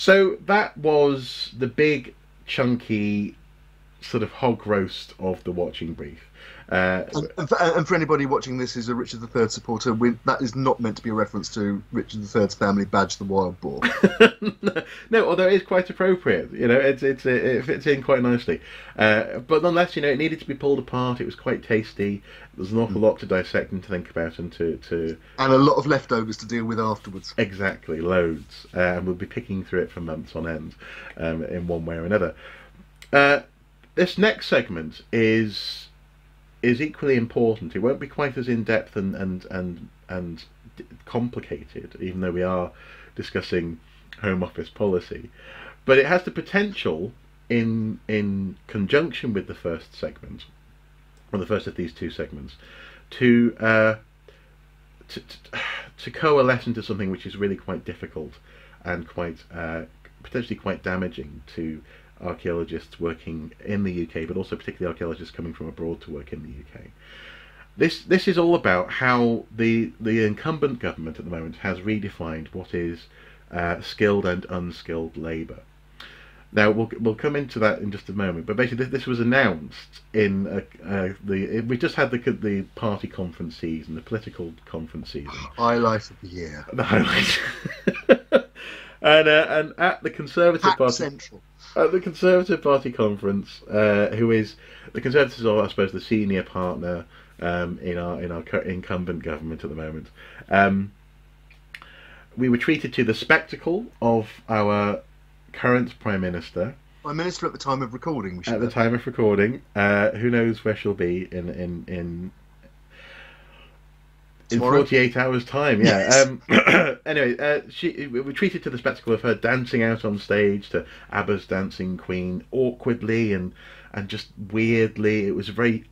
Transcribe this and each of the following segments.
So that was the big, chunky sort of hog roast of the watching brief. Uh, And for anybody watching this who's a Richard III supporter, that is not meant to be a reference to Richard III's family badge, the wild boar. no, although it is quite appropriate, it fits in quite nicely. But nonetheless, it needed to be pulled apart. It was quite tasty. There's an awful lot to dissect and to think about, and to And a lot of leftovers to deal with afterwards. exactly loads. And we'll be picking through it for months on end, in one way or another. This next segment is equally important. It won't be quite as in depth and complicated, even though we are discussing Home Office policy. But it has the potential, in conjunction with the first segment, or the first of these two segments, to to, to coalesce into something which is really quite difficult and quite potentially quite damaging to archaeologists working in the UK, but also particularly archaeologists coming from abroad to work in the UK. This is all about how the incumbent government at the moment has redefined what is skilled and unskilled labour. Now we'll come into that in just a moment, but basically this was announced in we just had the party conference season, the political conference season. Highlight of the year. The highlight. And at the Conservative Party Central. At the Conservative Party conference, who is the Conservatives are, I suppose, the senior partner in our incumbent government at the moment. We were treated to the spectacle of our current Prime Minister. Prime Minister at the time of recording. At the time of recording, who knows where she'll be in 48 hours time, yeah. Yes. Anyway, we were treated to the spectacle of her dancing out on stage to ABBA's Dancing Queen, awkwardly and just weirdly. It was an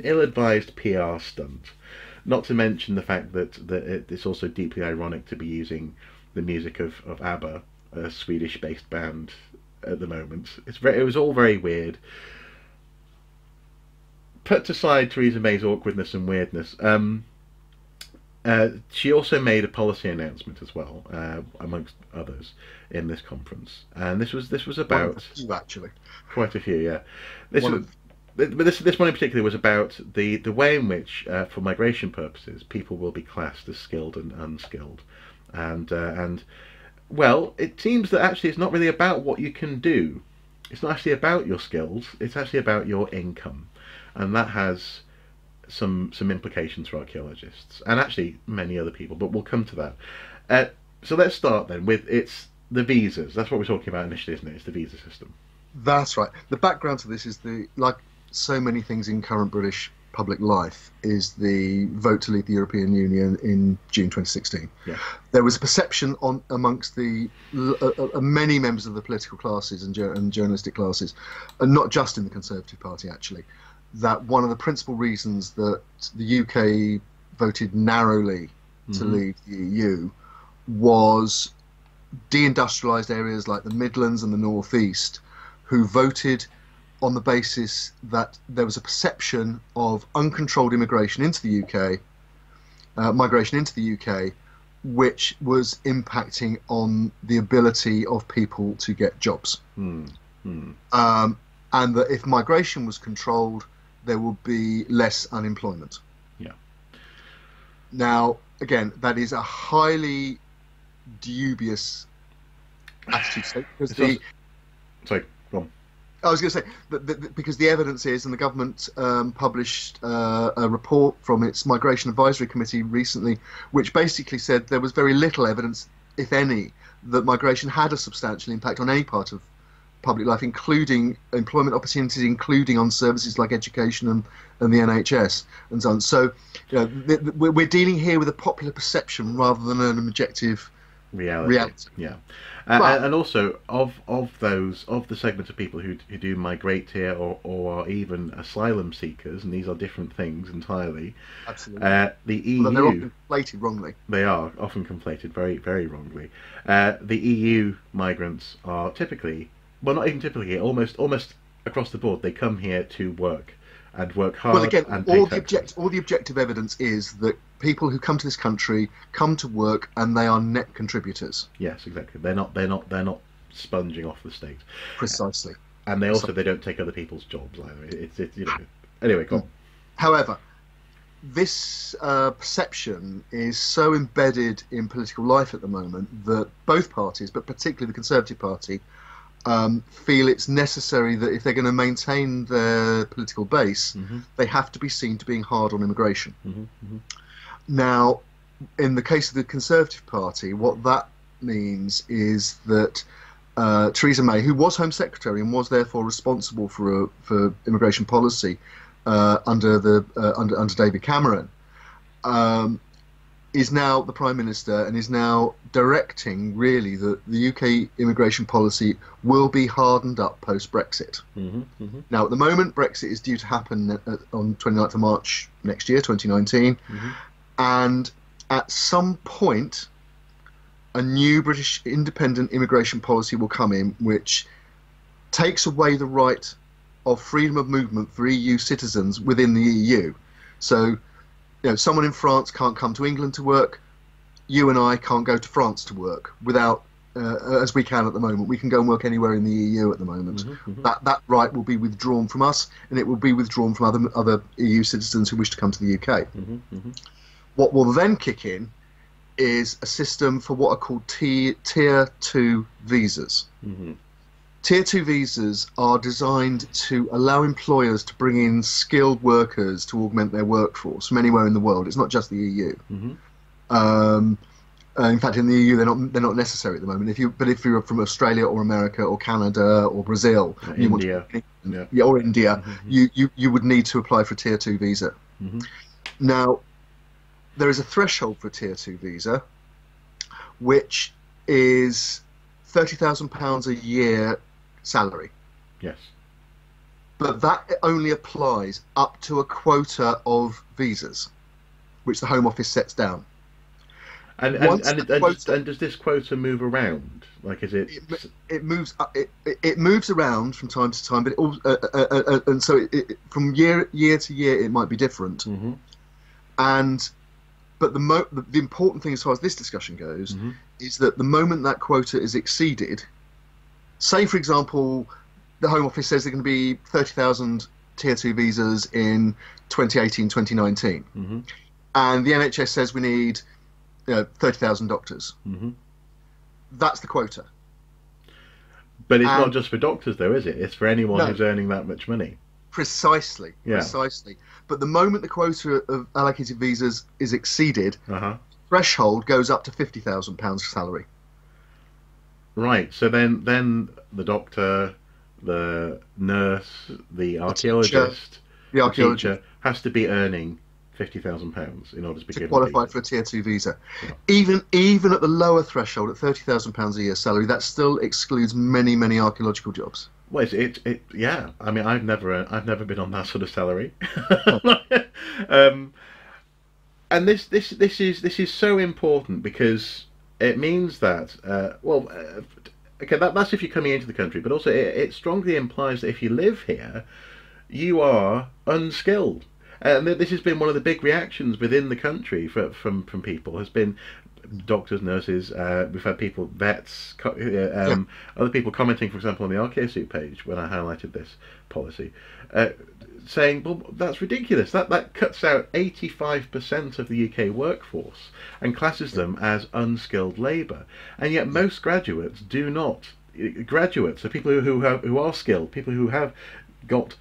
ill-advised PR stunt. Not to mention the fact that it's also deeply ironic to be using the music of ABBA, a Swedish-based band, at the moment. It was all very weird. Put aside Theresa May's awkwardness and weirdness, she also made a policy announcement as well, amongst others, in this conference. And this was about actually quite a few, yeah. This one in particular was about the way in which, for migration purposes, people will be classed as skilled and unskilled, and well, it seems that actually it's not really about what you can do. It's not actually about your skills. It's actually about your income. And that has some implications for archaeologists and actually many other people, but we'll come to that. So let's start then with the visas. That's what we're talking about initially, isn't it? It's the visa system. That's right. The background to this is like so many things in current British public life, is the vote to leave the European Union in June 2016. Yeah. There was a perception amongst the many members of the political classes and journalistic classes, and not just in the Conservative Party actually, that one of the principal reasons that the UK voted narrowly to leave the EU was deindustrialised areas like the Midlands and the North East, who voted on the basis that there was a perception of uncontrolled immigration into the UK, migration into the UK, which was impacting on the ability of people to get jobs. And that if migration was controlled, there would be less unemployment. Yeah. Now, again, that is a highly dubious attitude. Because sorry, go on. I was going to say that because the evidence is, and the government published a report from its Migration Advisory Committee recently, which basically said there was very little evidence, if any, that migration had a substantial impact on any part of public life, including employment opportunities, including on services like education and the NHS and so on. So, we're dealing here with a popular perception rather than an objective reality. Yeah, and also of the segment of people who do migrate here or are even asylum seekers, and these are different things entirely. Absolutely. The EU, they're often conflated wrongly. They are often conflated very, very wrongly. The EU migrants are typically, well, not even typically, almost across the board, they come here to work and work hard. Well, again, and all the objective evidence is that people who come to this country come to work and they are net contributors. Yes, exactly. They're not sponging off the state. Precisely. And they don't take other people's jobs either. It's Anyway, go on. However, this perception is so embedded in political life at the moment that both parties, but particularly the Conservative Party, feel it's necessary that if they're going to maintain their political base, they have to be seen to being hard on immigration. Now, in the case of the Conservative Party, what that means is that Theresa May, who was Home Secretary and was therefore responsible for immigration policy under David Cameron, is now the Prime Minister and is now directing, really, that the UK immigration policy will be hardened up post-Brexit. Now, at the moment, Brexit is due to happen on 29th of March next year, 2019, and at some point, a new British independent immigration policy will come in, which takes away the right of freedom of movement for EU citizens within the EU. So, someone in France can't come to England to work. You and I can't go to France to work without, as we can at the moment. We can go and work anywhere in the EU at the moment. That right will be withdrawn from us, and it will be withdrawn from other EU citizens who wish to come to the UK. What will then kick in is a system for what are called Tier 2 visas. Tier 2 visas are designed to allow employers to bring in skilled workers to augment their workforce from anywhere in the world. It's not just the EU. In fact, in the EU, they're not necessary at the moment. If you're from Australia or America or Canada or Brazil, India, or India, you would need to apply for a Tier 2 visa. Now, there is a threshold for a Tier 2 visa, which is £30,000 a year salary. Yes. But that only applies up to a quota of visas, which the Home Office sets down. And does this quota move around? Like, is it? It moves. It moves around from time to time, but and so from year to year it might be different. But the important thing as far as this discussion goes is that the moment that quota is exceeded, say for example, the Home Office says there are going to be 30,000 Tier 2 visas in 2018, 2019, and the NHS says we need 30,000 doctors. That's the quota. But it's not just for doctors, though, is it? It's for anyone who's earning that much money. Precisely. But the moment the quota of allocated visas is exceeded, threshold goes up to £50,000 salary. Right. So then the doctor, the nurse, the archaeologist, the teacher has to be earning £50,000 in order to be given qualify for a Tier 2 visa. Even at the lower threshold, at £30,000 a year salary, that still excludes many archaeological jobs. Well, yeah. I mean, I've never been on that sort of salary. And this is so important because it means that okay, that's if you're coming into the country, but also it strongly implies that if you live here, you are unskilled. And this has been one of the big reactions within the country from people. Has been doctors, nurses. We've had people, vets, other people commenting, for example, on the Archaeology page when I highlighted this policy, saying, "Well, that's ridiculous. That cuts out 85% of the UK workforce and classes them as unskilled labour." And yet, most graduates do not. Graduates are people who are skilled, people who have got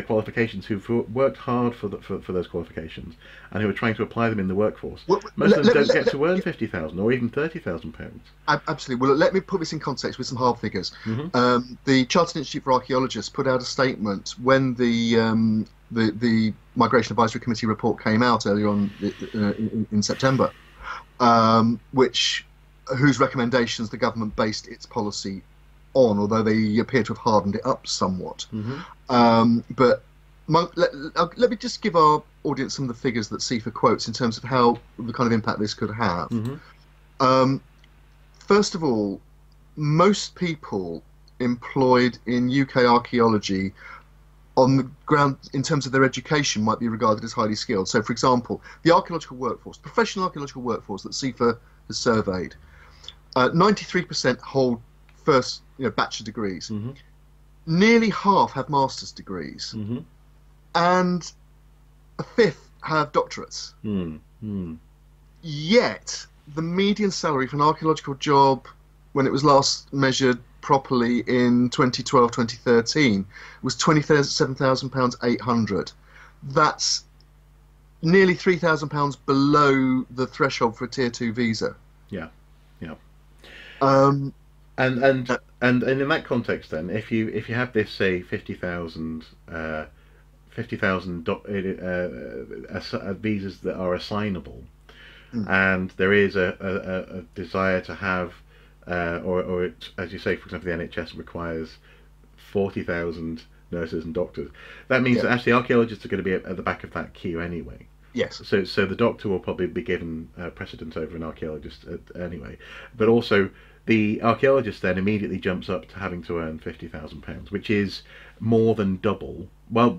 qualifications, who've worked hard for those qualifications, and who are trying to apply them in the workforce. Most of them don't get to earn £50,000 or even £30,000. Absolutely. Well, let me put this in context with some hard figures. The Chartered Institute for Archaeologists put out a statement when the Migration Advisory Committee report came out earlier on in September, whose recommendations the government based its policy on, although they appear to have hardened it up somewhat. But let me just give our audience some of the figures that CIfA quotes in terms of how the kind of impact this could have. First of all, most people employed in UK archaeology on the ground in terms of their education might be regarded as highly skilled. So, for example, the archaeological workforce, professional archaeological workforce that CIfA has surveyed, 93% hold first, bachelor degrees. Mm-hmm. Nearly half have master's degrees, Mm-hmm. and a fifth have doctorates. Mm-hmm. Yet, the median salary for an archaeological job, when it was last measured properly in 2012, 2013, was £27,800. That's nearly £3,000 below the threshold for a Tier 2 visa. Yeah, yeah. Um, And in that context, then, if you have this, say, 50,000 visas that are assignable, and there is a desire to have, or it, as you say, for example, the NHS requires 40,000 nurses and doctors. That means that actually archaeologists are going to be at the back of that queue anyway. Yes. So the doctor will probably be given precedence over an archaeologist anyway, but also the archaeologist then immediately jumps up to having to earn £50,000, which is more than double. Well,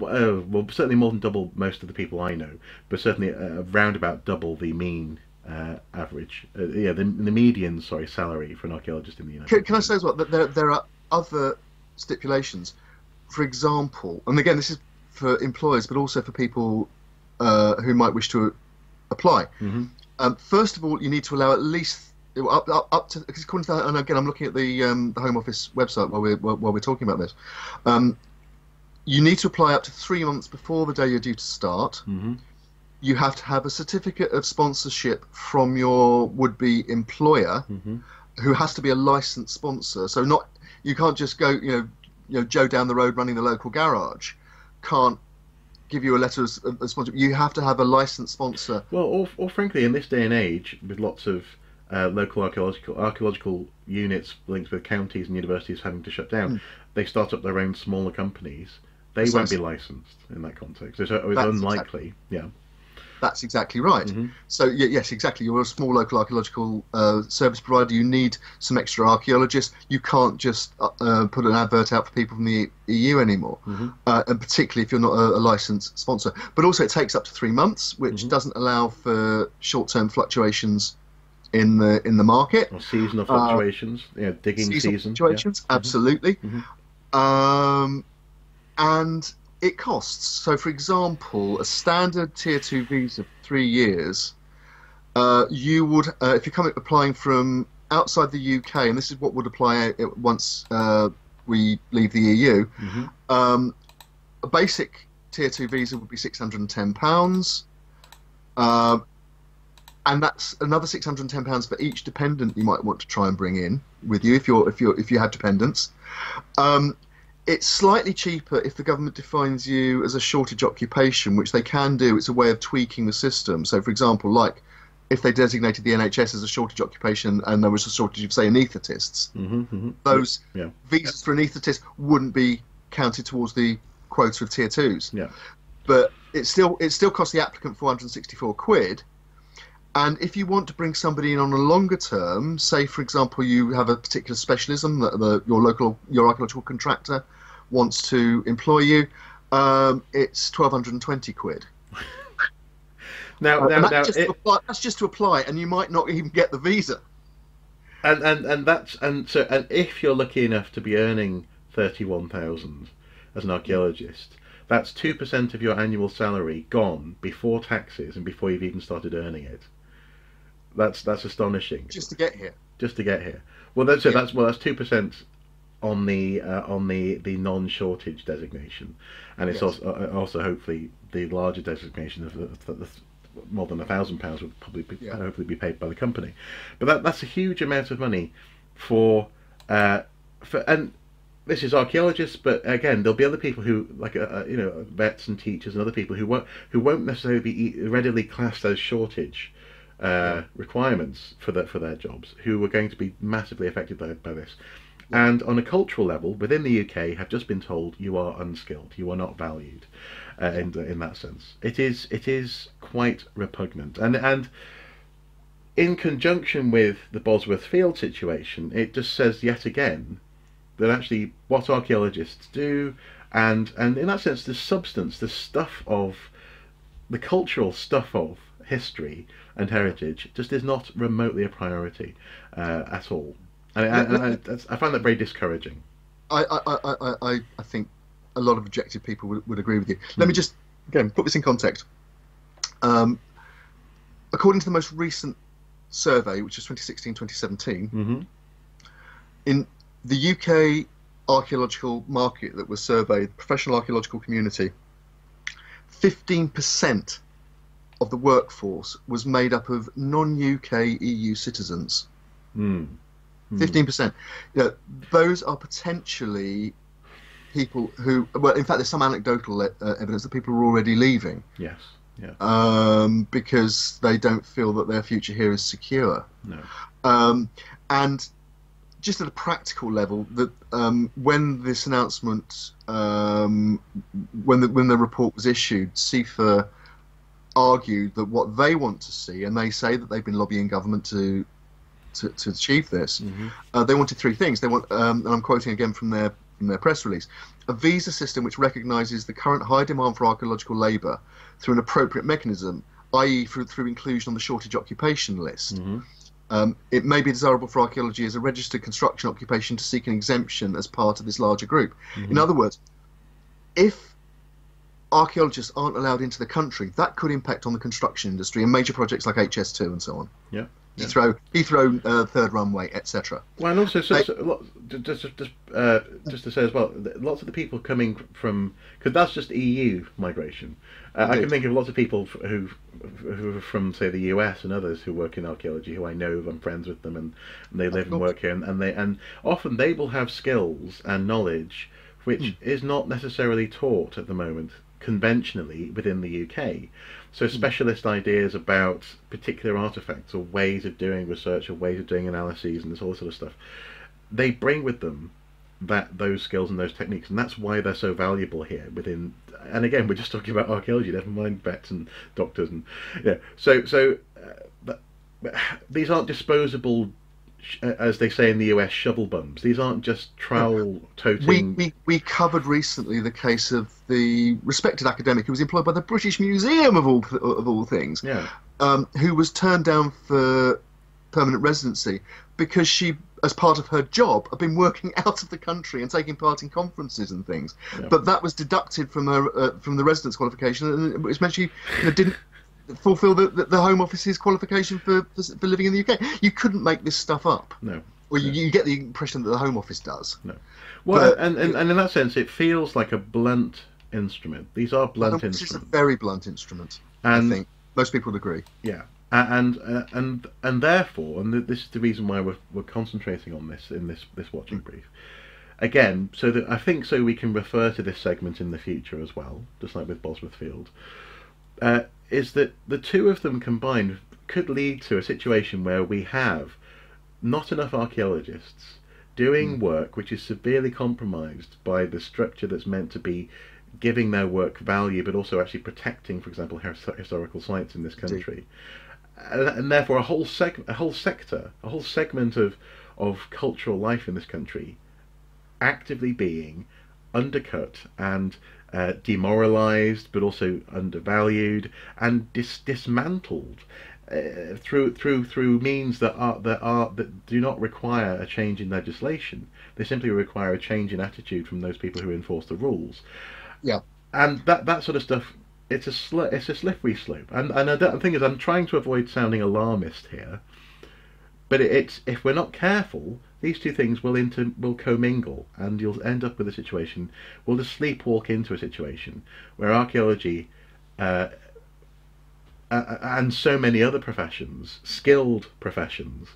certainly more than double most of the people I know, but certainly around about double the mean average. The median, salary for an archaeologist in the United States. Can I say as well that there are other stipulations? For example, and again, this is for employers, but also for people who might wish to apply. Mm-hmm. First of all, you need to allow at least up to, because according to that, and again, I'm looking at the Home Office website while we're talking about this. You need to apply up to 3 months before the day you're due to start. Mm-hmm. You have to have a certificate of sponsorship from your would-be employer, Mm-hmm. who has to be a licensed sponsor. So you can't just go, Joe down the road running the local garage can't give you a letter of sponsorship. You have to have a licensed sponsor. Well, or frankly, in this day and age, with lots of local archaeological units linked with counties and universities having to shut down, they start up their own smaller companies. They won't be licensed in that context. It's unlikely. That's exactly right. Mm-hmm. So yes, exactly. You're a small local archaeological service provider. You need some extra archaeologists. You can't just put an advert out for people from the EU anymore, Mm-hmm. And particularly if you're not a licensed sponsor. But also, it takes up to 3 months, which Mm-hmm. doesn't allow for short-term fluctuations in the market. Or seasonal fluctuations, digging season. Fluctuations, Yeah. absolutely. Mm-hmm. And it costs. So, for example, a standard Tier 2 visa for 3 years, you would, if you're applying from outside the UK, and this is what would apply once we leave the EU, Mm-hmm. a basic Tier 2 visa would be £610, and that's another £610 for each dependent you might want to try and bring in with you if you have dependents. It's slightly cheaper if the government defines you as a shortage occupation, which they can do. It's a way of tweaking the system. So, for example, like if they designated the NHS as a shortage occupation and there was a shortage of, say, anaesthetists, Mm-hmm. Mm-hmm. those visas for anaesthetists wouldn't be counted towards the quota of Tier 2s. Yeah. But it still costs the applicant £464. And if you want to bring somebody in on a longer term, say, for example, you have a particular specialism that your archaeological contractor wants to employ you, it's £1,220. That's just to apply, and you might not even get the visa. And if you're lucky enough to be earning 31,000 as an archaeologist, that's 2% of your annual salary gone before taxes and before you've even started earning it. That's astonishing. Just to get here. Well, that's 2% on the non-shortage designation, and it's also hopefully the larger designation of the more than £1,000 would probably hopefully be paid by the company. But that's a huge amount of money for and this is archaeologists, but again, there'll be other people who, like vets and teachers and other people who won't necessarily be readily classed as shortage requirements for their jobs, who are going to be massively affected by this. And on a cultural level, within the UK, have just been told you are unskilled, you are not valued, in that sense. It is quite repugnant, and in conjunction with the Bosworth Field situation, it just says yet again that actually what archaeologists do and in that sense, the substance, the stuff of the cultural stuff of history and heritage just is not remotely a priority at all. I find that very discouraging. I think a lot of objective people would agree with you. Let me just, again, put this in context. According to the most recent survey, which was 2016-2017, in the UK archaeological market that was surveyed, the professional archaeological community, 15% of the workforce was made up of non-UK EU citizens. 15%. You know, those are potentially people who, well, in fact, there's some anecdotal evidence that people are already leaving. Yes. Yeah. Because they don't feel that their future here is secure. No. And just at a practical level, that when this announcement, when the report was issued, CIfA argued that what they want to see, and they say that they've been lobbying government to achieve this, they wanted three things. They want, and I'm quoting again from their press release, a visa system which recognises the current high demand for archaeological labour through an appropriate mechanism, i.e. through inclusion on the shortage occupation list. It may be desirable for archaeology as a registered construction occupation to seek an exemption as part of this larger group. In other words, if archaeologists aren't allowed into the country, that could impact on the construction industry and major projects like HS2 and so on. Yeah. Heathrow third runway, etc. Well, and also, just to say as well, lots of the people coming from, because that's just EU migration. I can think of lots of people who are from, say, the US and others who work in archaeology, who I know, I'm friends with them, and they live and work here, and often they will have skills and knowledge which is not necessarily taught at the moment conventionally within the UK. So specialist ideas about particular artifacts or ways of doing research or ways of doing analyses and this all sort of stuff, they bring with them those skills and those techniques, and that's why they're so valuable here within. And again, we're just talking about archaeology, never mind vets and doctors, and but these aren't disposable, as they say in the US, shovel bums. These aren't just trowel toting. We covered recently the case of the respected academic who was employed by the British Museum of all things, who was turned down for permanent residency because she, as part of her job, had been working out of the country and taking part in conferences and things. But that was deducted from her from the residence qualification, and it meant she didn't fulfil the Home Office's qualification for living in the UK. You couldn't make this stuff up. No. Well, you get the impression that the Home Office does. No. Well, and in that sense, it feels like a blunt instrument. These are blunt instruments. It's a very blunt instrument. And I think most people would agree. Yeah. And therefore, and this is the reason why we're concentrating on this in this watching brief. Again, so that I think so we can refer to this segment in the future as well, just like with Bosworth Field. Is that the two of them combined could lead to a situation where we have not enough archaeologists doing work which is severely compromised by the structure that's meant to be giving their work value, but also actually protecting, for example, historical sites in this country. And therefore a whole sector, a whole segment of cultural life in this country actively being undercut and demoralised, but also undervalued and dismantled through means that do not require a change in legislation. They simply require a change in attitude from those people who enforce the rules. Yeah, and that sort of stuff. It's a slippery slope. And the thing is, I'm trying to avoid sounding alarmist here, but if we're not careful, these two things will commingle, and you'll end up with a situation. We'll just sleepwalk into a situation where archaeology and so many other professions, skilled professions,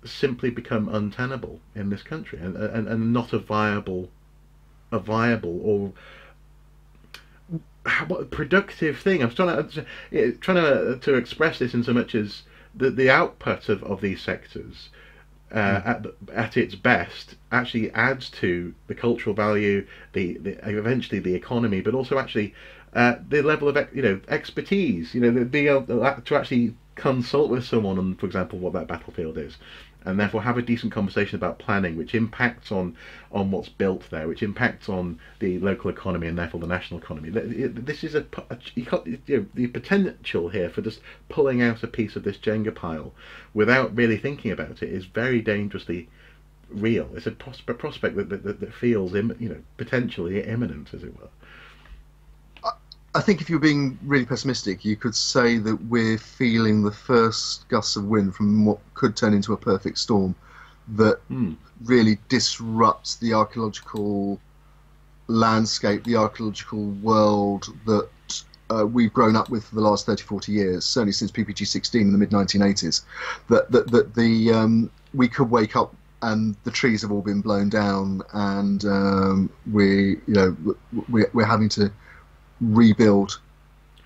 simply become untenable in this country, and not a viable or what productive thing. I'm trying to express this in so much as the output of these sectors at its best actually adds to the cultural value, eventually the economy, but also actually the level of expertise. Being able to actually consult with someone on, for example, what that battlefield is, and therefore have a decent conversation about planning, which impacts on what's built there, which impacts on the local economy and therefore the national economy. This is the potential here for just pulling out a piece of this Jenga pile without really thinking about it is very dangerously real. It's a prospect that feels potentially imminent, as it were. I think if you're being really pessimistic, you could say that we're feeling the first gusts of wind from what could turn into a perfect storm that really disrupts the archaeological landscape, the archaeological world that we've grown up with for the last 30, 40 years, certainly since PPG 16 in the mid-1980s, that we could wake up and the trees have all been blown down, and we're having to rebuild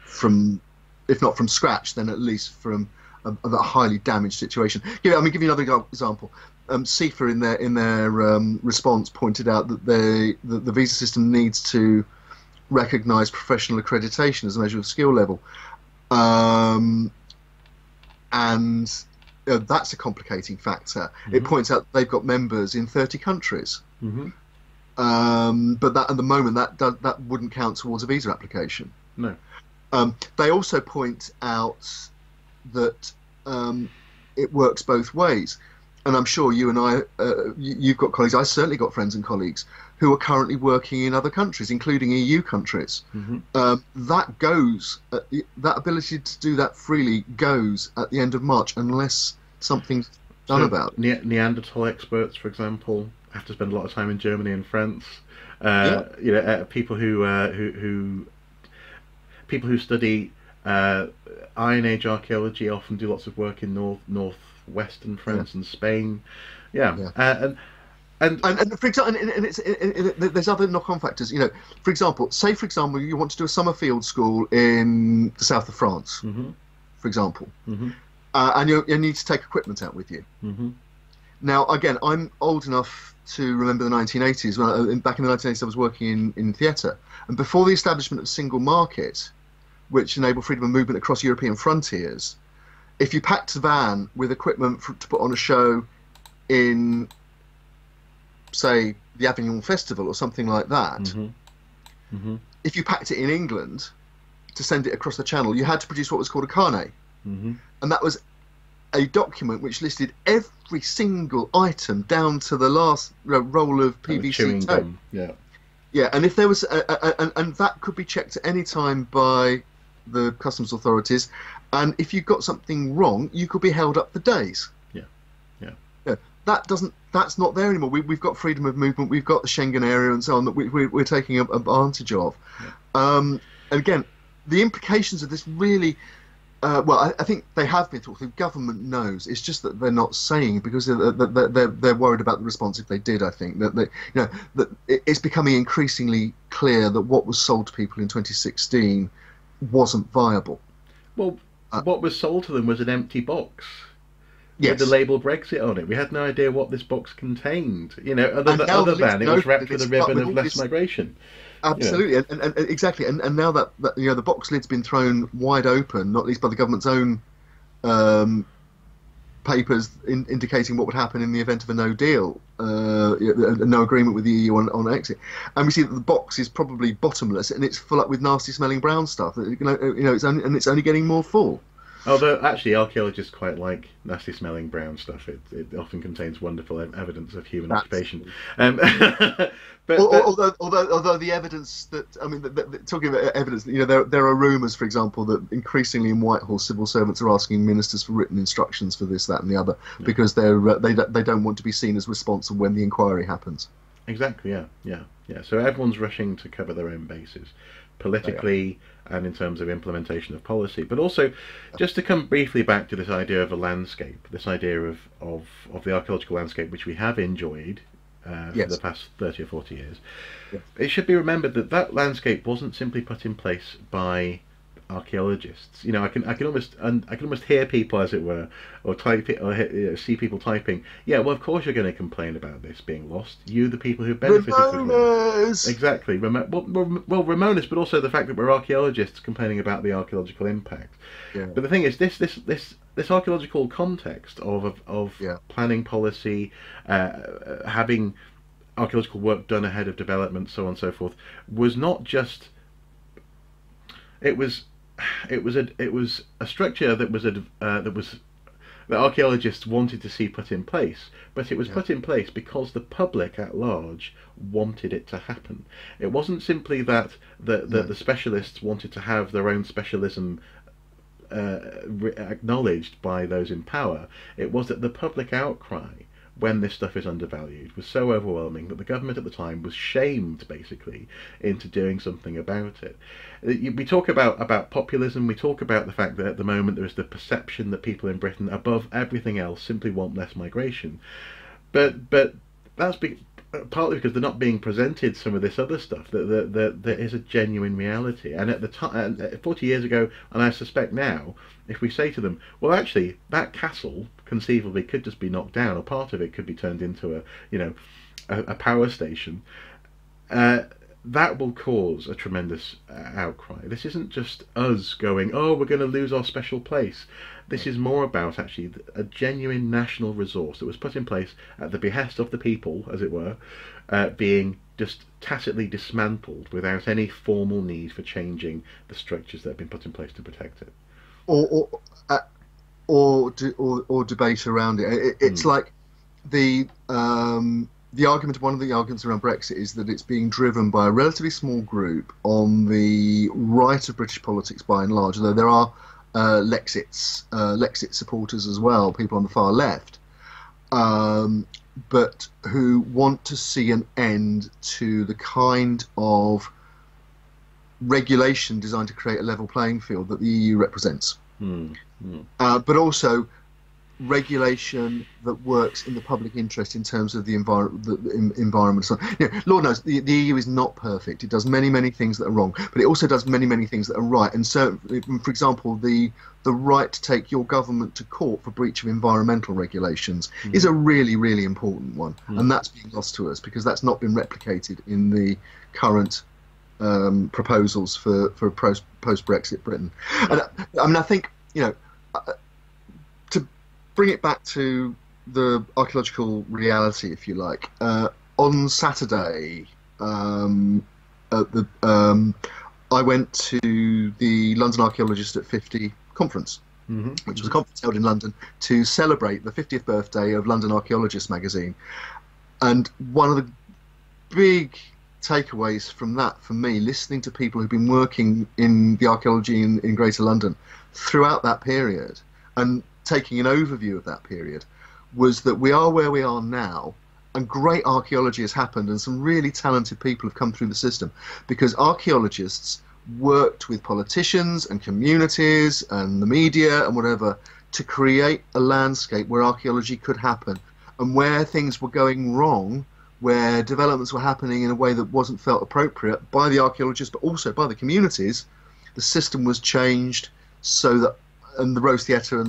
from, if not from scratch, then at least from a highly damaged situation. Give you another example. CIfA in their response pointed out that the visa system needs to recognise professional accreditation as a measure of skill level, and that's a complicating factor. It points out they've got members in 30 countries. But that at the moment that wouldn't count towards a visa application. No. They also point out that it works both ways, and I'm sure you and I, you've got colleagues. I certainly got friends and colleagues who are currently working in other countries, including EU countries. That ability to do that freely goes at the end of March unless something's done about it. Neanderthal experts, for example, have to spend a lot of time in Germany and France. People who study Iron Age archaeology often do lots of work in northwestern France and Spain. And for example, there's other knock-on factors. For example, you want to do a summer field school in the south of France, for example, and you need to take equipment out with you. Now, again, I'm old enough to remember the 1980s. Back in the 1980s, I was working in theatre, and before the establishment of single market, which enabled freedom of movement across European frontiers, if you packed a van with equipment to put on a show in, say, the Avignon Festival or something like that, if you packed it in England to send it across the Channel, you had to produce what was called a carnet, and that was a document which listed every single item down to the last roll of PVC tape. And if there was and that could be checked at any time by the customs authorities, and if you got something wrong, you could be held up for days. That's not there anymore. We've got freedom of movement, we've got the Schengen area and so on that we're taking advantage of. And again, the implications of this really, I think they have been thought through. Government knows. It's just that they're not saying, because they're worried about the response if they did. I think that it's becoming increasingly clear that what was sold to people in 2016 wasn't viable. Well, what was sold to them was an empty box with the label Brexit on it. We had no idea what this box contained. Other than it was wrapped with a ribbon of less migration. Absolutely, and exactly, and now that the box lid's been thrown wide open, not least by the government's own papers indicating what would happen in the event of a no deal, no agreement with the EU on exit, and we see that the box is probably bottomless and it's full up with nasty smelling brown stuff. It's only getting more full. Although actually archaeologists quite like nasty smelling brown stuff. It often contains wonderful evidence of human occupation. Although the evidence talking about evidence, there are rumours, for example, that increasingly in Whitehall civil servants are asking ministers for written instructions for this, that, and the other, because they don't want to be seen as responsible when the inquiry happens. Exactly. Yeah. So everyone's rushing to cover their own bases, politically and in terms of implementation of policy, but also just to come briefly back to this idea of a landscape, this idea of the archaeological landscape which we have enjoyed for the past 30 or 40 years. It should be remembered that landscape wasn't simply put in place by archaeologists. You know, I can almost hear people, as it were, or type it, or see people typing. Yeah, well, of course you're going to complain about this being lost. You, the people who benefited from it. Exactly. Ramonas, but also the fact that we're archaeologists complaining about the archaeological impact. Yeah. But the thing is, this archaeological context of planning policy, having archaeological work done ahead of development, so on and so forth, was not just. It was a structure that archaeologists wanted to see put in place, but it was put in place because the public at large wanted it to happen. It wasn't simply that the specialists wanted to have their own specialism acknowledged by those in power. It was that the public outcry, when this stuff is undervalued, was so overwhelming that the government at the time was shamed, basically, into doing something about it. We talk about populism, we talk about the fact that at the moment there is the perception that people in Britain, above everything else, simply want less migration. But that's partly because they're not being presented some of this other stuff that is a genuine reality. And at the time, 40 years ago, and I suspect now, if we say to them, well, actually, that castle conceivably could just be knocked down, or part of it could be turned into a power station, that will cause a tremendous outcry. This isn't just us going, oh, we're going to lose our special place. This is more about actually a genuine national resource that was put in place at the behest of the people, as it were, being just tacitly dismantled without any formal need for changing the structures that have been put in place to protect it. Or debate around it. It's like the argument. One of the arguments around Brexit is that it's being driven by a relatively small group on the right of British politics, by and large. Although there are Lexit supporters as well, people on the far left, but who want to see an end to the kind of regulation designed to create a level playing field that the EU represents. But also regulation that works in the public interest in terms of the environment. So, Lord knows the EU is not perfect. It does many things that are wrong, but it also does many things that are right. And so, for example, the right to take your government to court for breach of environmental regulations is a really important one, and that's being lost to us because that's not been replicated in the current proposals for post-Brexit Britain. And I mean, I think, to bring it back to the archaeological reality, if you like, on Saturday, I went to the London Archaeologists at 50 conference, which was a conference held in London to celebrate the 50th birthday of London Archaeologists magazine. And one of the big takeaways from that, for me, listening to people who've been working in the archaeology in Greater London throughout that period and taking an overview of that period, was that we are where we are now, and great archaeology has happened, and some really talented people have come through the system because archaeologists worked with politicians and communities and the media and whatever to create a landscape where archaeology could happen, and where things were going wrong, where developments were happening in a way that wasn't felt appropriate by the archaeologists but also by the communities, the system was changed so that, and the Rose Theatre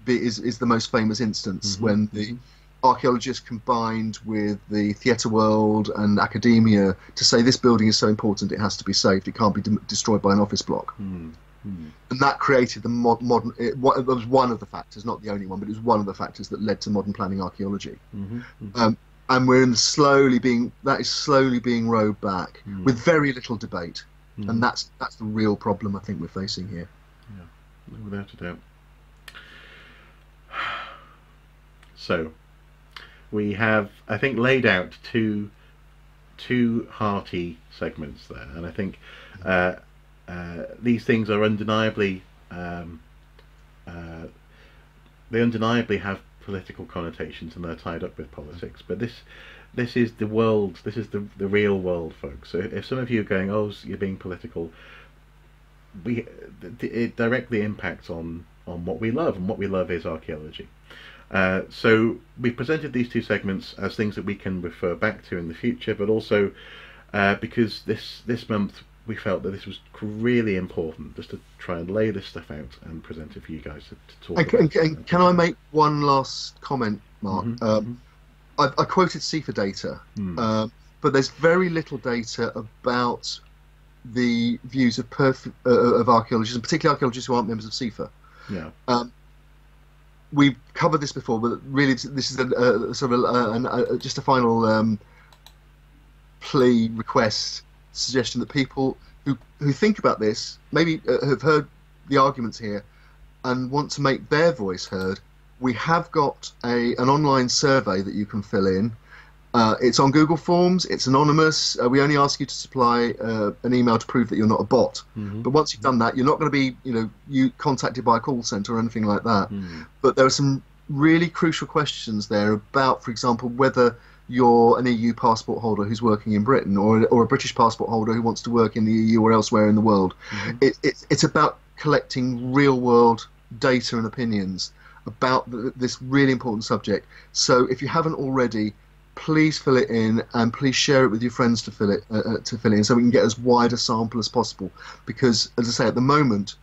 is the most famous instance, when the archaeologists combined with the theatre world and academia to say this building is so important it has to be saved, it can't be destroyed by an office block. And that created the modern, it was one of the factors, not the only one, but it was one of the factors that led to modern planning archaeology. And we're slowly being rowed back with very little debate, and that's the real problem I think we're facing here. Yeah, without a doubt. So we have, I think, laid out two hearty segments there, and I think these things are undeniably they undeniably have political connotations, and they're tied up with politics. But this is the world. This is the real world, folks. So if some of you are going, "Oh, you're being political," it directly impacts on what we love, and what we love is archaeology. So we presented these two segments as things that we can refer back to in the future, but also because this month we felt that this was really important, just to try and lay this stuff out and present it for you guys to talk about. And can I make one last comment, Mark? I quoted CIfA data, but there's very little data about the views of archaeologists, and particularly archaeologists who aren't members of CIfA. Yeah. We've covered this before, but really this is just a final plea, request, suggestion that people who think about this, maybe have heard the arguments here and want to make their voice heard. We have got an online survey that you can fill in. It's on Google Forms. It's anonymous. We only ask you to supply an email to prove that you're not a bot. But once you've done that, you're not going to be, you contacted by a call centre or anything like that. But there are some really crucial questions there about, for example, whether you're an EU passport holder who's working in Britain, or a British passport holder who wants to work in the EU or elsewhere in the world. It's about collecting real-world data and opinions about this really important subject. So if you haven't already, please fill it in, and please share it with your friends to fill it in, so we can get as wide a sample as possible. Because, as I say, at the moment,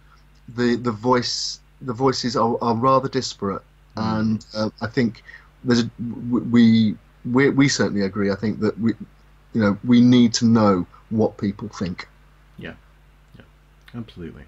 the voices are rather disparate, and I think we certainly agree. I think that we need to know what people think. Yeah, absolutely.